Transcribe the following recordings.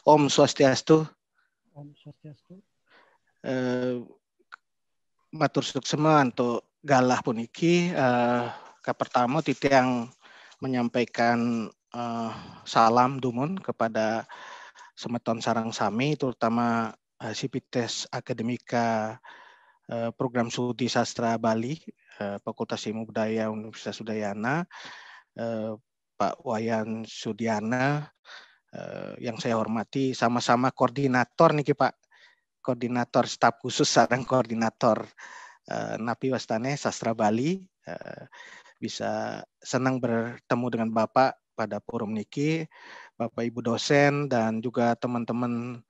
Om Swastiastu. Om Swastiastu. Matur suksema untuk galah puniki. Pertama titik yang menyampaikan salam dumun kepada semeton sarang sami, terutama Sipites Akademika Program Studi Sastra Bali, Fakultas Ilmu Budaya Universitas Udayana, Pak Wayan Sudiana, yang saya hormati, sama-sama koordinator nih Pak, koordinator staf khusus sarang koordinator Napi Wastane Sastra Bali. Bisa senang bertemu dengan Bapak pada forum niki, Bapak Ibu dosen dan juga teman-teman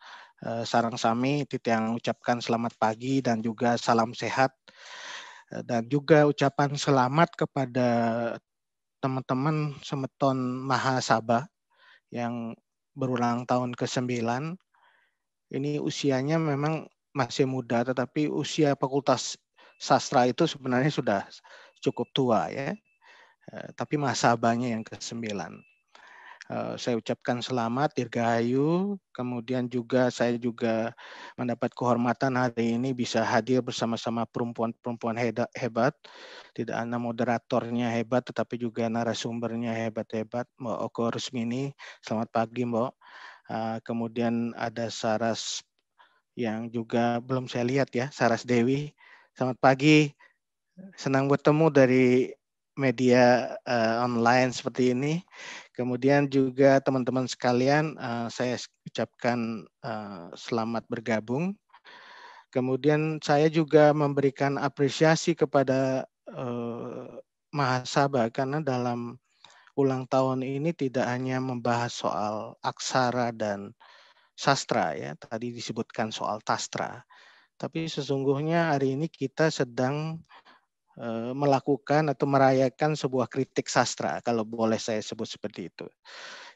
sarang sami, yang ucapkan selamat pagi dan juga salam sehat, dan juga ucapan selamat kepada teman-teman semeton Mahasaba yang berulang tahun ke-9. Ini usianya memang masih muda, tetapi usia Fakultas Sastra itu sebenarnya sudah cukup tua ya. Tapi Mahasabanya yang ke-9. Saya ucapkan selamat, dirgahayu. Kemudian juga saya juga mendapat kehormatan hari ini bisa hadir bersama-sama perempuan-perempuan hebat. Tidak hanya moderatornya hebat, tetapi juga narasumbernya hebat-hebat. Mbak Oko Rusmini, selamat pagi Mbak. Kemudian ada Saras yang juga belum saya lihat ya, Saras Dewi. Selamat pagi, senang bertemu dari media online seperti ini. Kemudian juga teman-teman sekalian, saya ucapkan selamat bergabung. Kemudian saya juga memberikan apresiasi kepada Mahasaba karena dalam ulang tahun ini tidak hanya membahas soal aksara dan sastra ya, tadi disebutkan soal tastra, tapi sesungguhnya hari ini kita sedang melakukan atau merayakan sebuah kritik sastra, kalau boleh saya sebut seperti itu.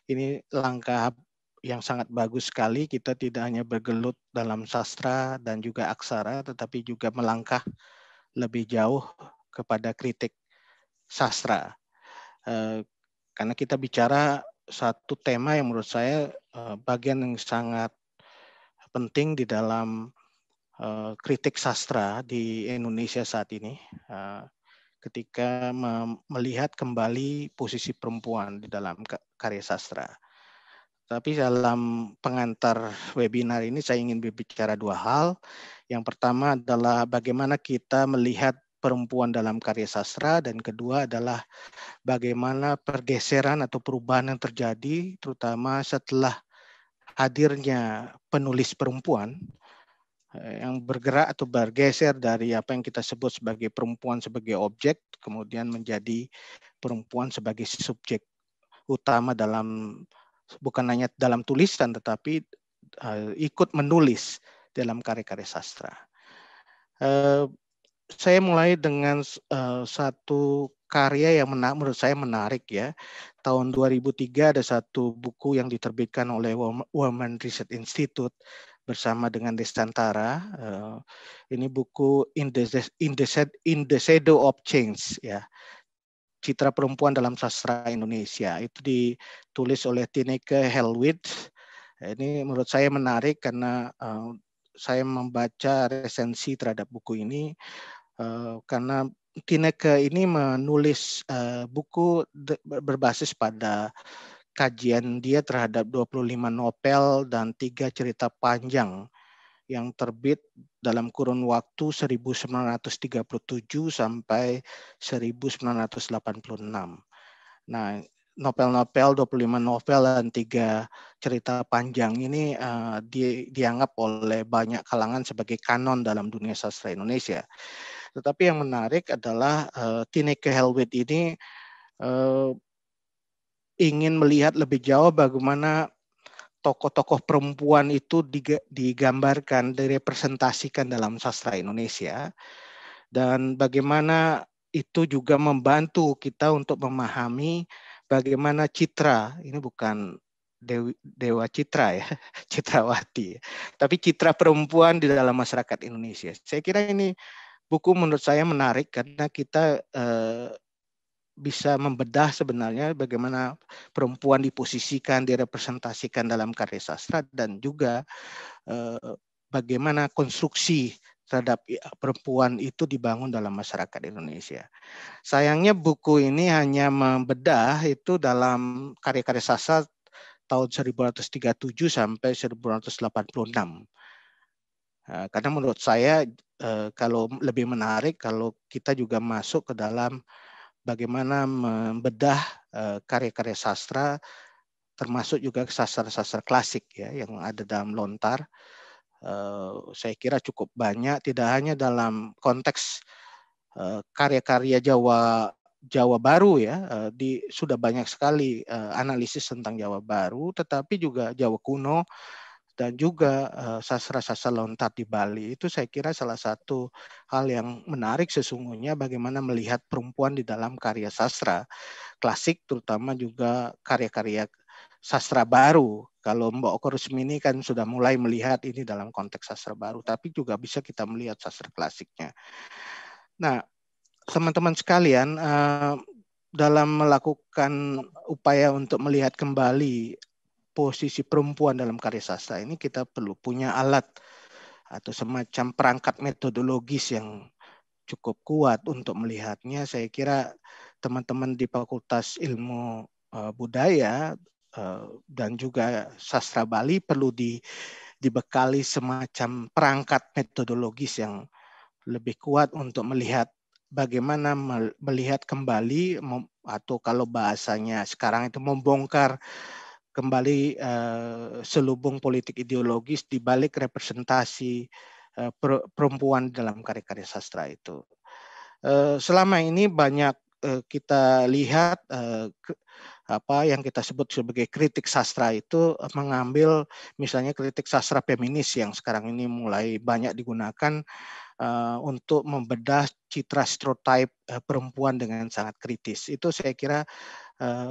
Ini langkah yang sangat bagus sekali, kita tidak hanya bergelut dalam sastra dan juga aksara, tetapi juga melangkah lebih jauh kepada kritik sastra. Karena kita bicara satu tema yang menurut saya bagian yang sangat penting di dalam kritik sastra di Indonesia saat ini, ketika melihat kembali posisi perempuan di dalam karya sastra. Tapi dalam pengantar webinar ini saya ingin berbicara dua hal. Yang pertama adalah bagaimana kita melihat perempuan dalam karya sastra, dan kedua adalah bagaimana pergeseran atau perubahan yang terjadi terutama setelah hadirnya penulis perempuan yang bergerak atau bergeser dari apa yang kita sebut sebagai perempuan sebagai objek, kemudian menjadi perempuan sebagai subjek utama dalam, bukan hanya dalam tulisan, tetapi ikut menulis dalam karya-karya sastra. Saya mulai dengan satu karya yang menurut saya menarik ya. Tahun 2003 ada satu buku yang diterbitkan oleh Women Research Institute bersama dengan Destantara. Ini buku In the Shadow of Change ya. Citra Perempuan dalam Sastra Indonesia. Itu ditulis oleh Tineke Helwit. Ini menurut saya menarik karena saya membaca resensi terhadap buku ini karena Tineke ini menulis buku berbasis pada kajian dia terhadap 25 novel dan 3 cerita panjang yang terbit dalam kurun waktu 1937 sampai 1986. Nah, novel-novel, 25 novel dan 3 cerita panjang ini dianggap oleh banyak kalangan sebagai kanon dalam dunia sastra Indonesia. Tetapi yang menarik adalah Tineke Helwit ini ingin melihat lebih jauh bagaimana tokoh-tokoh perempuan itu digambarkan, direpresentasikan dalam sastra Indonesia, dan bagaimana itu juga membantu kita untuk memahami bagaimana citra, ini bukan Dewa Citra ya, Citrawati, tapi citra perempuan di dalam masyarakat Indonesia. Saya kira ini buku menurut saya menarik karena kita bisa membedah sebenarnya bagaimana perempuan diposisikan, direpresentasikan dalam karya sastra, dan juga bagaimana konstruksi terhadap perempuan itu dibangun dalam masyarakat Indonesia. Sayangnya buku ini hanya membedah itu dalam karya-karya sastra tahun 1837 sampai 1886. Karena menurut saya kalau lebih menarik kalau kita juga masuk ke dalam bagaimana membedah karya-karya sastra, termasuk juga sastra-sastra klasik ya yang ada dalam lontar. Saya kira cukup banyak, tidak hanya dalam konteks karya-karya Jawa Baru ya, sudah banyak sekali analisis tentang Jawa Baru, tetapi juga Jawa kuno dan juga sastra-sastra lontar di Bali. Itu saya kira salah satu hal yang menarik sesungguhnya bagaimana melihat perempuan di dalam karya sastra klasik, terutama juga karya-karya sastra baru. Kalau Mbak Oko Rusmini kan sudah mulai melihat ini dalam konteks sastra baru, tapi juga bisa kita melihat sastra klasiknya. Nah, teman-teman sekalian, dalam melakukan upaya untuk melihat kembali posisi perempuan dalam karya sastra ini, kita perlu punya alat atau semacam perangkat metodologis yang cukup kuat untuk melihatnya. Saya kira teman-teman di Fakultas Ilmu Budaya dan juga Sastra Bali perlu dibekali semacam perangkat metodologis yang lebih kuat untuk melihat bagaimana melihat kembali, atau kalau bahasanya sekarang itu membongkar kembali selubung politik ideologis di balik representasi perempuan dalam karya-karya sastra itu. Selama ini banyak kita lihat apa yang kita sebut sebagai kritik sastra itu mengambil misalnya kritik sastra feminis yang sekarang ini mulai banyak digunakan untuk membedah citra stereotip perempuan dengan sangat kritis. Itu saya kira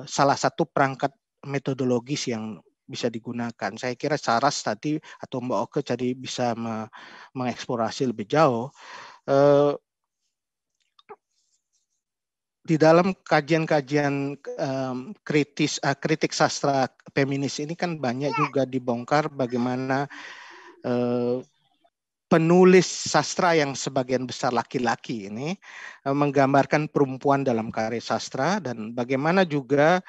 salah satu perangkat metodologis yang bisa digunakan. Saya kira Saras tadi atau Mbak Oke tadi bisa mengeksplorasi lebih jauh. Di dalam kajian-kajian kritik sastra feminis ini kan banyak juga dibongkar bagaimana penulis sastra yang sebagian besar laki-laki ini menggambarkan perempuan dalam karya sastra, dan bagaimana juga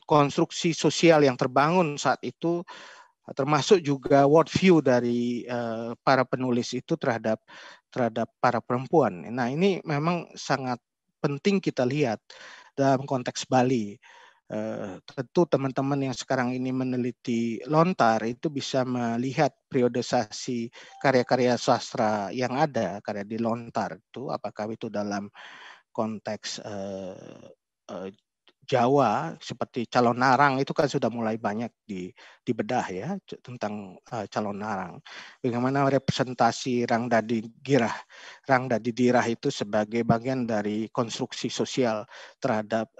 konstruksi sosial yang terbangun saat itu, termasuk juga worldview dari para penulis itu terhadap para perempuan. Nah, ini memang sangat penting kita lihat dalam konteks Bali. Tentu teman-teman yang sekarang ini meneliti lontar itu bisa melihat periodisasi karya-karya sastra yang ada, karya di lontar itu, apakah itu dalam konteks Jawa seperti Calon Narang itu kan sudah mulai banyak dibedah ya tentang Calon Narang. Bagaimana representasi Rangdadi Dirah itu sebagai bagian dari konstruksi sosial terhadap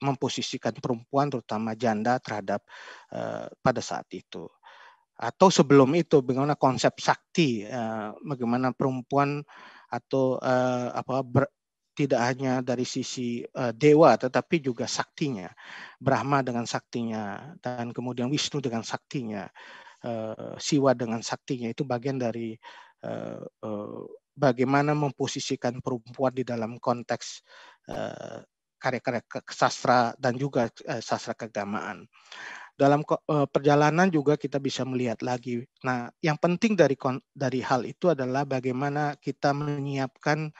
memposisikan perempuan terutama janda terhadap pada saat itu. Atau sebelum itu bagaimana konsep sakti, bagaimana perempuan atau tidak hanya dari sisi dewa tetapi juga saktinya, Brahma dengan saktinya, dan kemudian Wisnu dengan saktinya, Siwa dengan saktinya, itu bagian dari bagaimana memposisikan perempuan di dalam konteks karya-karya sastra dan juga sastra keagamaan. Dalam perjalanan juga kita bisa melihat lagi. Nah, yang penting dari hal itu adalah bagaimana kita menyiapkan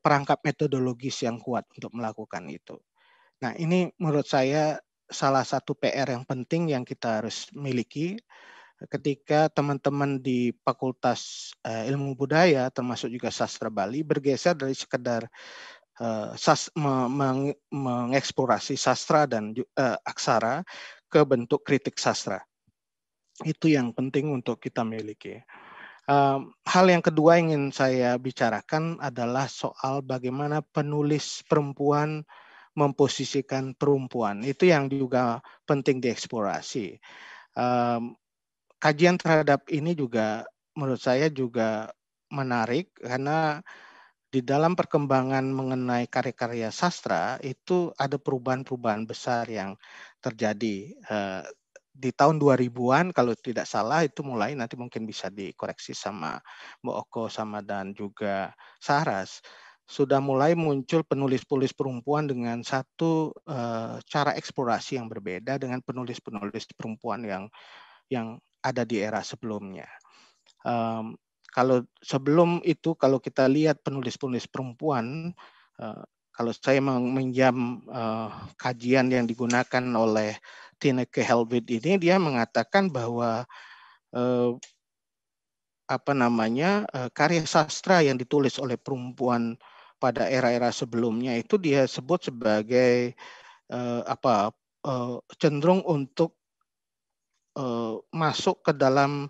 perangkat metodologis yang kuat untuk melakukan itu. Nah, ini menurut saya salah satu PR yang penting yang kita harus miliki ketika teman-teman di Fakultas Ilmu Budaya termasuk juga Sastra Bali bergeser dari sekedar mengeksplorasi sastra dan aksara ke bentuk kritik sastra. Itu yang penting untuk kita miliki. Hal yang kedua yang ingin saya bicarakan adalah soal bagaimana penulis perempuan memposisikan perempuan. Itu yang juga penting dieksplorasi. Kajian terhadap ini juga menurut saya juga menarik karena di dalam perkembangan mengenai karya-karya sastra itu ada perubahan-perubahan besar yang terjadi. Di tahun 2000-an kalau tidak salah itu mulai, nanti mungkin bisa dikoreksi sama Mbak Oko sama dan juga Saras, sudah mulai muncul penulis-penulis perempuan dengan satu cara eksplorasi yang berbeda dengan penulis-penulis perempuan yang ada di era sebelumnya. Kalau sebelum itu, kalau kita lihat penulis-penulis perempuan, kalau saya meminjam kajian yang digunakan oleh Tineke Helbit ini, dia mengatakan bahwa karya sastra yang ditulis oleh perempuan pada era-era sebelumnya itu dia sebut sebagai cenderung untuk masuk ke dalam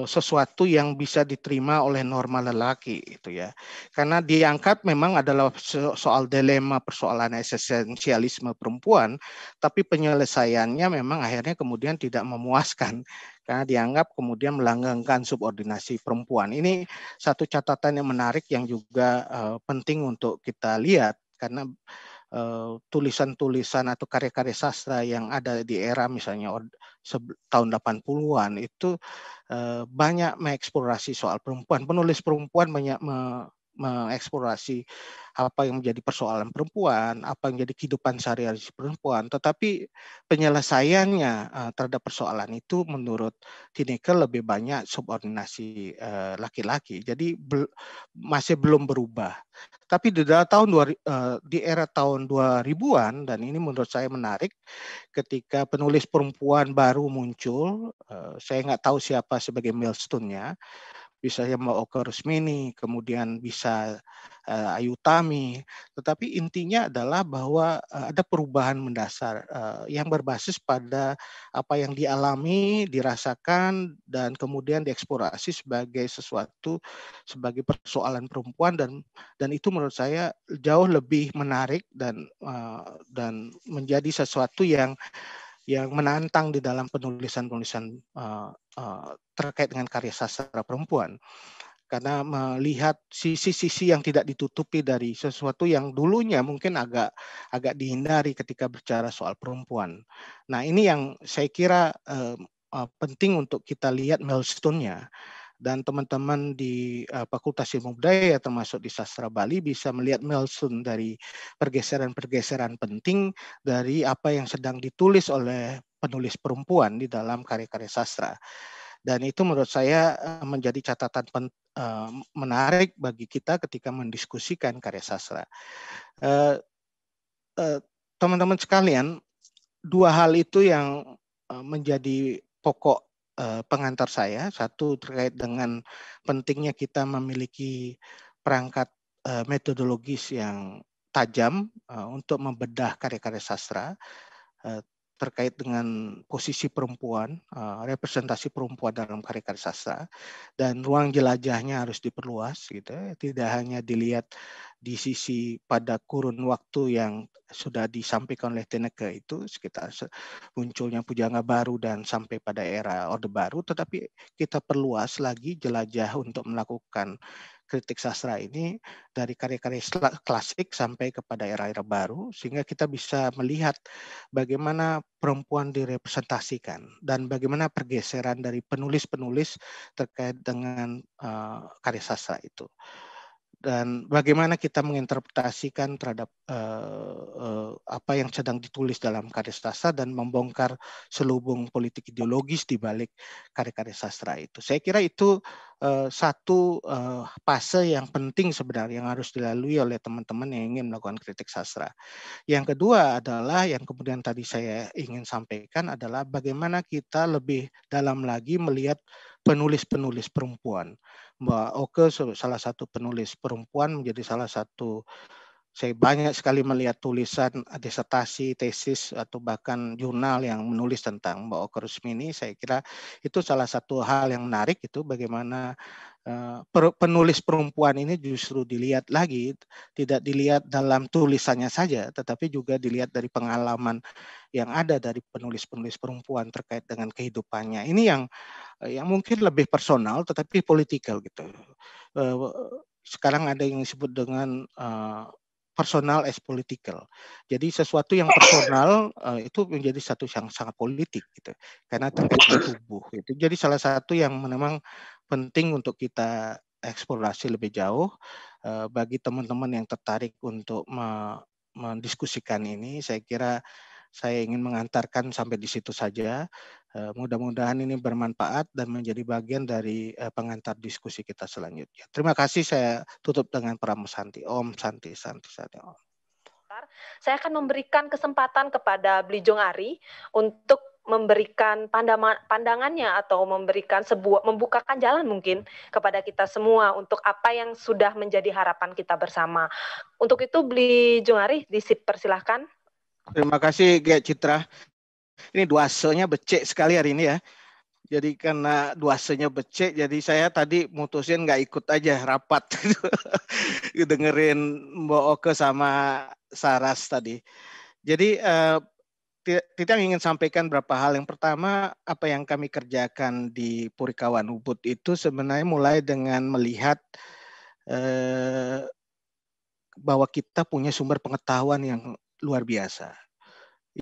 sesuatu yang bisa diterima oleh norma lelaki itu ya, karena dianggap memang adalah soal dilema persoalan esensialisme perempuan, tapi penyelesaiannya memang akhirnya kemudian tidak memuaskan karena dianggap kemudian melanggengkan subordinasi perempuan. Ini satu catatan yang menarik yang juga penting untuk kita lihat, karena tulisan-tulisan atau karya-karya sastra yang ada di era misalnya tahun 80-an itu banyak mengeksplorasi soal perempuan. Penulis perempuan banyak mengeksplorasi apa yang menjadi persoalan perempuan, apa yang menjadi kehidupan sehari-hari perempuan. Tetapi penyelesaiannya terhadap persoalan itu menurut Tineke lebih banyak subordinasi laki-laki. Jadi masih belum berubah. Tapi di era tahun 2000-an, dan ini menurut saya menarik, ketika penulis perempuan baru muncul, saya nggak tahu siapa sebagai milestone-nya, bisa Mbak Oka Rusmini, kemudian bisa Ayu Tami, tetapi intinya adalah bahwa ada perubahan mendasar yang berbasis pada apa yang dialami, dirasakan, dan kemudian dieksplorasi sebagai sesuatu, sebagai persoalan perempuan, dan itu menurut saya jauh lebih menarik dan menjadi sesuatu yang menantang di dalam penulisan-penulisan terkait dengan karya sastra perempuan, karena melihat sisi-sisi yang tidak ditutupi dari sesuatu yang dulunya mungkin agak dihindari ketika bicara soal perempuan. Nah, ini yang saya kira penting untuk kita lihat milestone-nya. Dan teman-teman di Fakultas Ilmu Budaya termasuk di Sastra Bali bisa melihat milestone dari pergeseran-pergeseran penting dari apa yang sedang ditulis oleh penulis perempuan di dalam karya-karya sastra. Dan itu menurut saya menjadi catatan menarik bagi kita ketika mendiskusikan karya sastra. Teman-teman sekalian, dua hal itu yang menjadi pokok pengantar saya. Satu terkait dengan pentingnya kita memiliki perangkat metodologis yang tajam untuk membedah karya-karya sastra terkait dengan posisi perempuan, representasi perempuan dalam karya-karya sastra, dan ruang jelajahnya harus diperluas, gitu. Tidak hanya dilihat di sisi pada kurun waktu yang sudah disampaikan oleh Tineke itu sekitar munculnya Pujangga Baru dan sampai pada era Orde Baru, tetapi kita perluas lagi jelajah untuk melakukan kritik sastra ini dari karya-karya klasik sampai kepada era-era baru, sehingga kita bisa melihat bagaimana perempuan direpresentasikan dan bagaimana pergeseran dari penulis-penulis terkait dengan karya sastra itu. Dan bagaimana kita menginterpretasikan terhadap apa yang sedang ditulis dalam karya sastra dan membongkar selubung politik ideologis di balik karya-karya sastra itu. Saya kira itu satu fase yang penting sebenarnya yang harus dilalui oleh teman-teman yang ingin melakukan kritik sastra. Yang kedua adalah yang kemudian tadi saya ingin sampaikan adalah bagaimana kita lebih dalam lagi melihat penulis-penulis perempuan. Mbak Oke salah satu penulis perempuan menjadi salah satu, saya banyak sekali melihat tulisan disertasi, tesis, atau bahkan jurnal yang menulis tentang Mbak Oke Rusmini. Saya kira itu salah satu hal yang menarik, itu bagaimana penulis perempuan ini justru dilihat lagi, tidak dilihat dalam tulisannya saja, tetapi juga dilihat dari pengalaman yang ada dari penulis-penulis perempuan terkait dengan kehidupannya. Ini yang mungkin lebih personal tetapi politikal gitu. sekarang ada yang disebut dengan personal as political. Jadi sesuatu yang personal itu menjadi satu yang sangat politik gitu, karena terkait dengan tubuh. Itu jadi salah satu yang memang penting untuk kita eksplorasi lebih jauh. Bagi teman-teman yang tertarik untuk mendiskusikan ini, saya kira saya ingin mengantarkan sampai di situ saja. Mudah-mudahan ini bermanfaat dan menjadi bagian dari pengantar diskusi kita selanjutnya. Terima kasih, saya tutup dengan Pramu Santi. Om Santi, Santi, Santi. Om. Saya akan memberikan kesempatan kepada Blijong Ari untuk memberikan pandangannya atau membukakan jalan mungkin kepada kita semua untuk apa yang sudah menjadi harapan kita bersama. Untuk itu Blijong Ari dipersilahkan. Terima kasih Gek Citra. Ini duasenya becek sekali hari ini ya. Jadi karena duasenya becek, jadi saya tadi mutusin nggak ikut aja rapat. Dengerin Mbak Oke sama Saras tadi. Jadi Tita ingin sampaikan beberapa hal. Yang pertama, apa yang kami kerjakan di Purikawan Ubud itu sebenarnya mulai dengan melihat bahwa kita punya sumber pengetahuan yang luar biasa.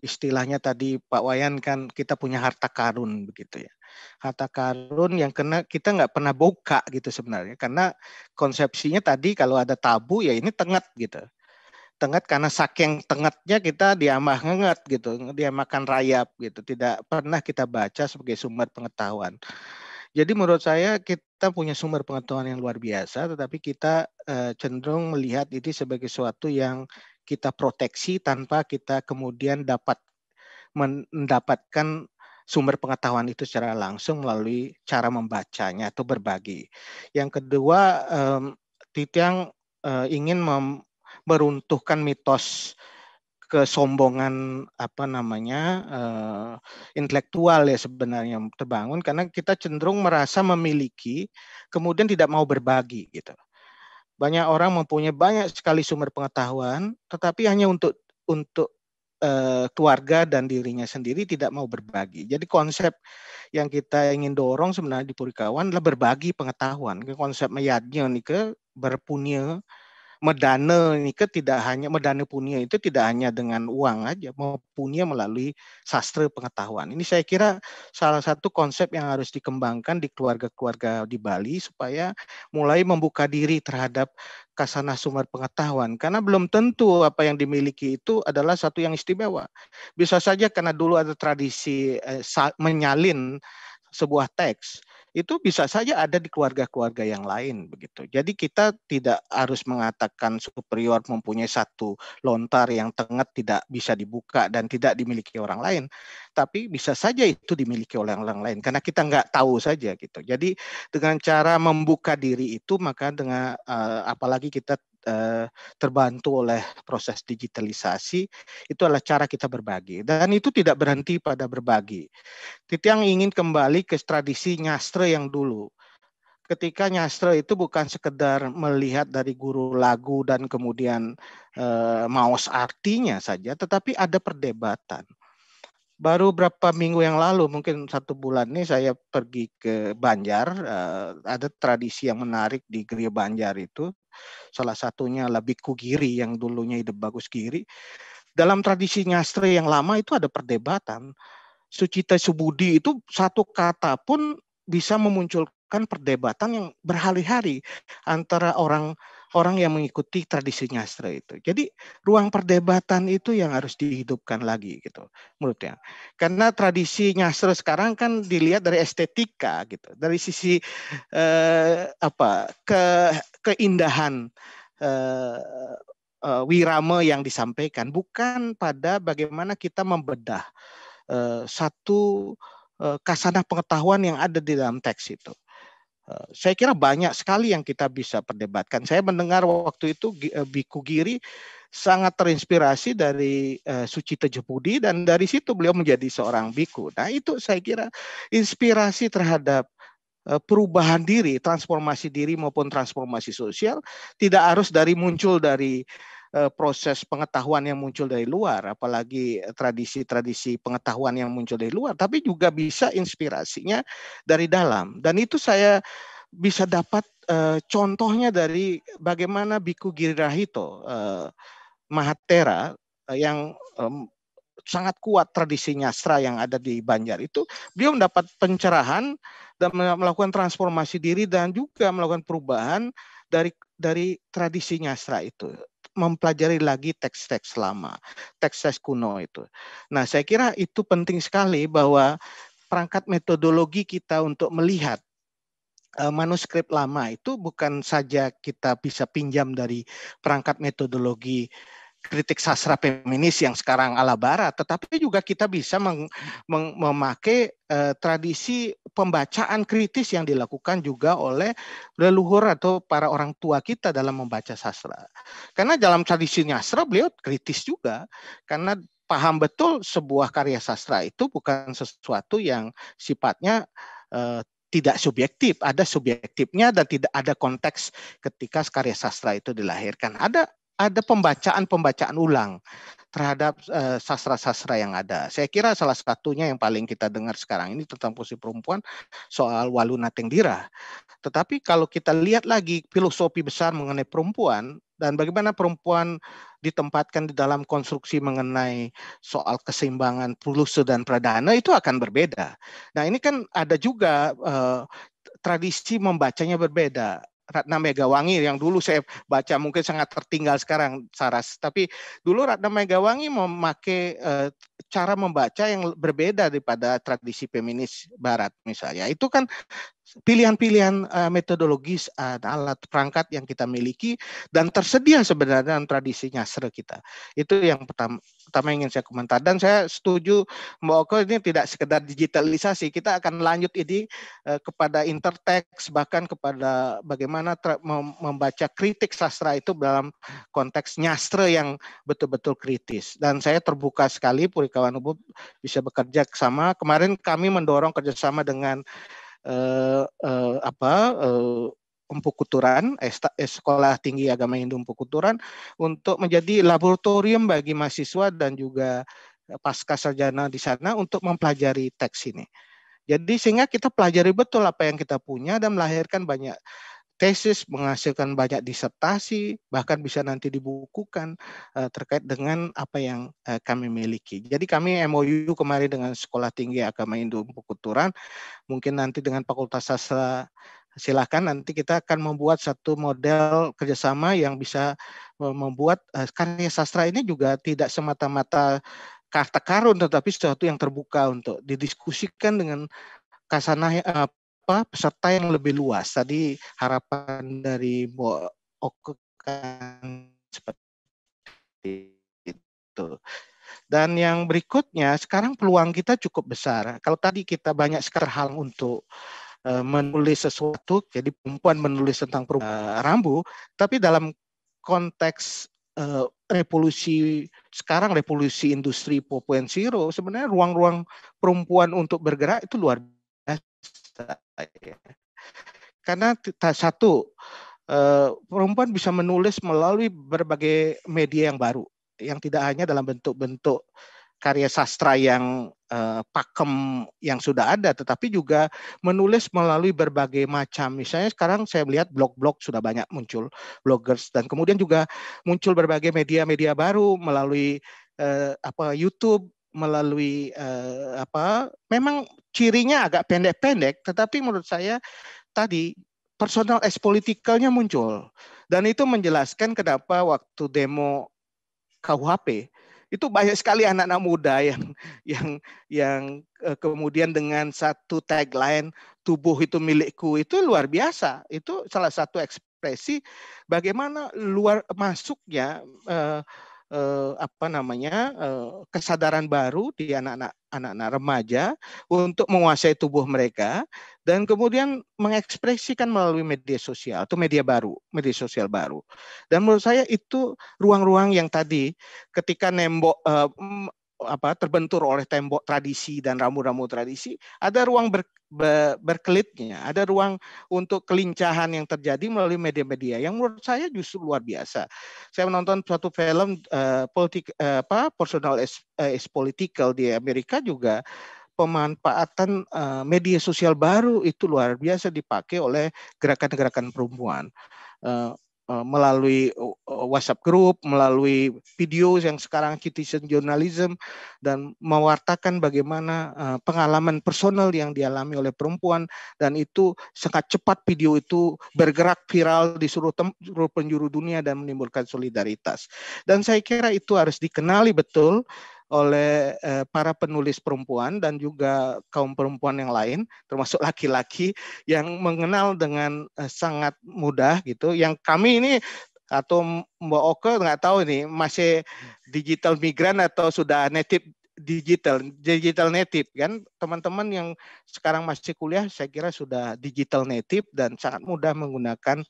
Istilahnya tadi Pak Wayan kan kita punya harta karun begitu ya. Harta karun yang kita nggak pernah buka gitu sebenarnya. Karena konsepsinya tadi kalau ada tabu ya ini tenget gitu. Tenget karena saking tengetnya kita diamah ngenget gitu. Diamakan rayap gitu. Tidak pernah kita baca sebagai sumber pengetahuan. Jadi menurut saya kita punya sumber pengetahuan yang luar biasa. Tetapi kita cenderung melihat ini sebagai sesuatu yang kita proteksi tanpa kita kemudian dapat mendapatkan sumber pengetahuan itu secara langsung melalui cara membacanya atau berbagi. Yang kedua, Titiang ingin meruntuhkan mitos kesombongan intelektual ya sebenarnya yang terbangun karena kita cenderung merasa memiliki kemudian tidak mau berbagi gitu. Banyak orang mempunyai banyak sekali sumber pengetahuan, tetapi hanya untuk keluarga dan dirinya sendiri tidak mau berbagi. Jadi konsep yang kita ingin dorong sebenarnya di Purikawan adalah berbagi pengetahuan. Konsep meyadnya nih ke berpunya medana ini tidak hanya medana punya itu tidak hanya dengan uang aja, mau punya melalui sastra pengetahuan. Ini saya kira salah satu konsep yang harus dikembangkan di keluarga-keluarga di Bali supaya mulai membuka diri terhadap kasanah sumber pengetahuan. Karena belum tentu apa yang dimiliki itu adalah satu yang istimewa. Bisa saja karena dulu ada tradisi menyalin sebuah teks itu bisa saja ada di keluarga-keluarga yang lain begitu. Jadi kita tidak harus mengatakan superior mempunyai satu lontar yang tenget tidak bisa dibuka dan tidak dimiliki orang lain, tapi bisa saja itu dimiliki oleh orang lain karena kita nggak tahu saja gitu. Jadi dengan cara membuka diri itu maka dengan apalagi kita terbantu oleh proses digitalisasi itu adalah cara kita berbagi dan itu tidak berhenti pada berbagi. Titiang ingin kembali ke tradisi nyastre yang dulu. Ketika nyastre itu bukan sekedar melihat dari guru lagu dan kemudian maos artinya saja, tetapi ada perdebatan. Baru berapa minggu yang lalu, mungkin 1 bulan ini saya pergi ke Banjar. Ada tradisi yang menarik di Geria Banjar itu. Salah satunya adalah Biku Giri yang dulunya Ide Bagus Giri. Dalam tradisi nyastre yang lama itu ada perdebatan. Sucita Subudi itu satu kata pun bisa memunculkan perdebatan yang berhari-hari antara orang yang mengikuti tradisi nyastra itu. Jadi ruang perdebatan itu yang harus dihidupkan lagi gitu menurutnya. Karena tradisi nyastra sekarang kan dilihat dari estetika gitu, dari sisi keindahan wirama yang disampaikan, bukan pada bagaimana kita membedah satu kasanah pengetahuan yang ada di dalam teks itu. Saya kira banyak sekali yang kita bisa perdebatkan. Saya mendengar waktu itu Biku Giri sangat terinspirasi dari Sucita Jepudi dan dari situ beliau menjadi seorang biku. Nah itu saya kira inspirasi terhadap perubahan diri, transformasi diri maupun transformasi sosial tidak harus muncul dari proses pengetahuan yang muncul dari luar, apalagi tradisi-tradisi pengetahuan yang muncul dari luar, tapi juga bisa inspirasinya dari dalam. Dan itu saya bisa dapat contohnya dari bagaimana Biku Girahito Mahatera yang sangat kuat tradisi nyastra yang ada di Banjar itu, beliau mendapat pencerahan dan melakukan transformasi diri dan juga melakukan perubahan dari tradisi nyastra itu, mempelajari lagi teks-teks lama, teks-teks kuno itu. Nah, saya kira itu penting sekali bahwa perangkat metodologi kita untuk melihat manuskrip lama itu bukan saja kita bisa pinjam dari perangkat metodologi kritik sastra feminis yang sekarang ala barat, tetapi juga kita bisa memakai tradisi pembacaan kritis yang dilakukan juga oleh leluhur atau para orang tua kita dalam membaca sastra. Karena dalam tradisi sastra beliau kritis juga, karena paham betul sebuah karya sastra itu bukan sesuatu yang sifatnya tidak subjektif, ada subjektifnya dan tidak ada konteks ketika karya sastra itu dilahirkan. Ada pembacaan ulang terhadap sastra-sastra yang ada. Saya kira salah satunya yang paling kita dengar sekarang ini tentang posisi perempuan soal Walu Natengdira. Tetapi kalau kita lihat lagi filosofi besar mengenai perempuan dan bagaimana perempuan ditempatkan di dalam konstruksi mengenai soal keseimbangan puluse dan pradana itu akan berbeda. Nah, ini kan ada juga tradisi membacanya berbeda. Ratna Megawangi yang dulu saya baca mungkin sangat tertinggal sekarang, Saras. Tapi dulu Ratna Megawangi memakai cara membaca yang berbeda daripada tradisi feminis Barat misalnya. Itu kan pilihan-pilihan metodologis alat perangkat yang kita miliki dan tersedia sebenarnya dalam tradisi nyastra kita. Itu yang pertama ingin saya komentar. Dan saya setuju Mbak Oko, ini tidak sekedar digitalisasi, kita akan lanjut ini kepada interteks, bahkan kepada bagaimana membaca kritik sastra itu dalam konteks nyastra yang betul-betul kritis. Dan saya terbuka sekali Purikawan Ubud bisa bekerja sama. Kemarin kami mendorong kerjasama dengan Empu Kuturan, Sekolah Tinggi Agama Hindu Empu Kuturan, untuk menjadi laboratorium bagi mahasiswa dan juga pasca sarjana di sana untuk mempelajari teks ini. Jadi sehingga kita pelajari betul apa yang kita punya dan melahirkan banyak tesis, menghasilkan banyak disertasi, bahkan bisa nanti dibukukan terkait dengan apa yang kami miliki. Jadi kami MOU kemarin dengan Sekolah Tinggi Agama Hindu Empu Kuturan, mungkin nanti dengan Fakultas Sastra, silakan nanti kita akan membuat satu model kerjasama yang bisa membuat karya sastra ini juga tidak semata-mata harta karun, tetapi sesuatu yang terbuka untuk didiskusikan dengan kasanah peserta yang lebih luas. Tadi harapan dari Mbak Oke kan seperti itu. Dan yang berikutnya, sekarang peluang kita cukup besar. Kalau tadi kita banyak sekali hal untuk menulis sesuatu, jadi perempuan menulis tentang rambu, tapi dalam konteks revolusi sekarang, revolusi industri 4.0, sebenarnya ruang-ruang perempuan untuk bergerak itu luar biasa. Karena satu, perempuan bisa menulis melalui berbagai media yang baru, yang tidak hanya dalam bentuk-bentuk karya sastra yang pakem yang sudah ada, tetapi juga menulis melalui berbagai macam. Misalnya sekarang saya melihat blog-blog sudah banyak muncul, bloggers, dan kemudian juga muncul berbagai media-media baru melalui YouTube, melalui memang cirinya agak pendek-pendek, tetapi menurut saya tadi personal as politikalnya muncul, dan itu menjelaskan kenapa waktu demo KUHP itu banyak sekali anak-anak muda yang kemudian dengan satu tagline tubuh itu milikku, itu luar biasa. Itu salah satu ekspresi bagaimana luar masuknya kesadaran baru di anak-anak remaja untuk menguasai tubuh mereka dan kemudian mengekspresikan melalui media sosial atau media sosial baru. Dan menurut saya itu ruang-ruang yang tadi ketika terbentur oleh tembok tradisi dan rambu-rambu tradisi, ada ruang berkelitnya, ada ruang untuk kelincahan yang terjadi melalui media-media yang menurut saya justru luar biasa. Saya menonton suatu film personal as political di Amerika juga pemanfaatan media sosial baru itu luar biasa dipakai oleh gerakan-gerakan perempuan. Melalui WhatsApp group, melalui video yang sekarang citizen journalism, dan mewartakan bagaimana pengalaman personal yang dialami oleh perempuan, dan itu sangat cepat video itu bergerak viral di seluruh penjuru dunia dan menimbulkan solidaritas. Dan saya kira itu harus dikenali betul oleh para penulis perempuan dan juga kaum perempuan yang lain, termasuk laki-laki yang mengenal dengan sangat mudah gitu. Yang kami ini atau Mbak Oke nggak tahu nih masih digital migran atau sudah native digital native kan. Teman-teman yang sekarang masih kuliah saya kira sudah digital native dan sangat mudah menggunakan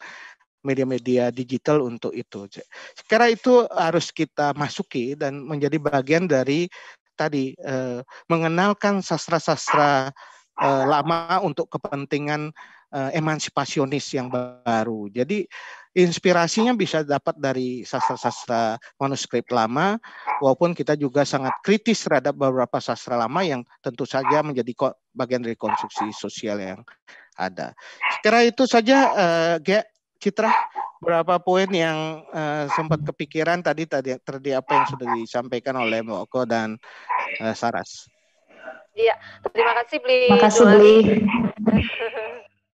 media-media digital untuk itu. Sekarang itu harus kita masuki dan menjadi bagian dari tadi mengenalkan sastra-sastra lama untuk kepentingan emansipasionis yang baru. Jadi inspirasinya bisa dapat dari sastra-sastra manuskrip lama, walaupun kita juga sangat kritis terhadap beberapa sastra lama yang tentu saja menjadi bagian dari konstruksi sosial yang ada. Sekira itu saja, Citra, berapa poin yang sempat kepikiran tadi apa yang sudah disampaikan oleh Mbak Oko dan Saras. Iya, terima kasih Bli. Makasih Bli.